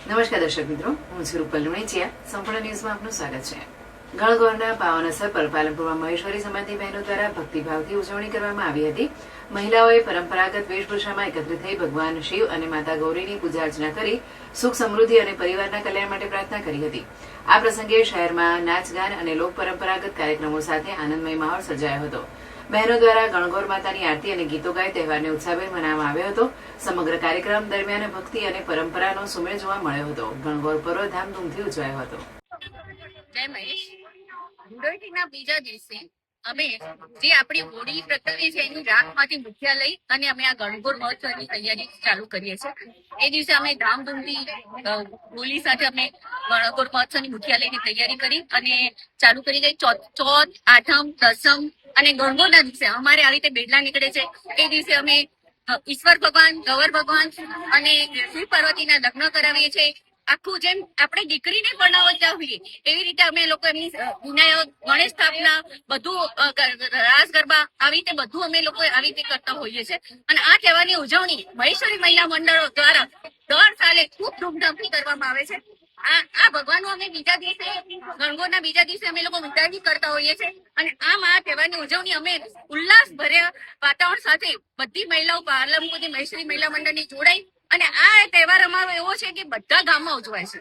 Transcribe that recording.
નમસ્કાર દર્શક મિત્રો, હું છું રૂપલ લુણીચિયા. સંપૂર્ણ ન્યૂઝમાં આપનું સ્વાગત છે. ગણગૌરના પાવન અવસર પર પાલનપુરમાં મહેશ્વરી સમાજની બહેનો દ્વારા ભક્તિભાવથી ઉજવણી કરવામાં આવી હતી. મહિલાઓએ પરંપરાગત વેશભૂષામાં એકત્રિત થઈ ભગવાન શિવ અને માતા ગૌરીની પૂજા અર્ચના કરી સુખ સમૃદ્ધિ અને પરિવારના કલ્યાણ માટે પ્રાર્થના કરી હતી. આ પ્રસંગે શહેરમાં નાચગાન અને લોક પરંપરાગત કાર્યક્રમો સાથે આનંદમય માહોલ સર્જાયો હતો. બહેનો દ્વારા ગણગૌર માતાની આરતી અને ગીતો ગાઈ તહેવારને ઉત્સાહભેર મનાવવામાં આવ્યો હતો. સમગ્ર કાર્યક્રમ દરમિયાન ભક્તિ અને પરંપરાનો સુમેળ જોવા મળ્યો હતો. ગણગૌર પર્વ ધામધૂમથી ઉજવાયો હતો. જય મહેશ. ધૂળેટીના બીજા દિવસે અમે જે આપણી હોળી પ્રગટાવીએ છીએ એની રાખમાંથી મુઠિયા લઈ અને અમે આ ગણગૌર મહોત્સવની તૈયારી ચાલુ કરીએ છીએ. એ દિવસે અમે ધામધૂમથી હોળી સાથે અમે ગણગૌર મહોત્સવની મુઠિયા લઈને તૈયારી કરી અને ચાલુ કરી ગઈ. ચોથ, આઠમ, દસમ અને ગણગૌરના દિવસે અમારે આવી રીતે બેડલા નીકળે છે. એ દિવસે અમે ઈશ્વર ભગવાન, ગૌર ભગવાન અને શિવ પાર્વતીના લગ્ન કરાવીએ છીએ. આખું જેમ આપણે દીકરીને પરણાવતા હોઈએ એવી રીતે અમે લોકો એમની વિનાયક, ગણેશ સ્થાપના, બધું રાસ ગરબા આવી રીતે બધું અમે લોકો આવી રીતે કરતા હોઈએ છીએ. અને આ તહેવારની ઉજવણી મહેશ્વરી મહિલા મંડળો દ્વારા દર સાલે ખૂબ ધૂમધામથી કરવામાં આવે છે. આ ભગવાનનું અમે બીજા દિવસે ગણગૌરના બીજા દિવસે અમે લોકો વિદાય કરતા હોઈએ છીએ. અને આ તહેવારની ઉજવણી અમે ઉલ્લાસ ભર્યા વાતાવરણ સાથે બધી મહિલાઓ પાલનપુરની મહેશ્વરી મહિલા મંડળની જોડાઈ અને આ તહેવાર અમારો એવો છે કે બધા ગામમાં ઉજવાય છે.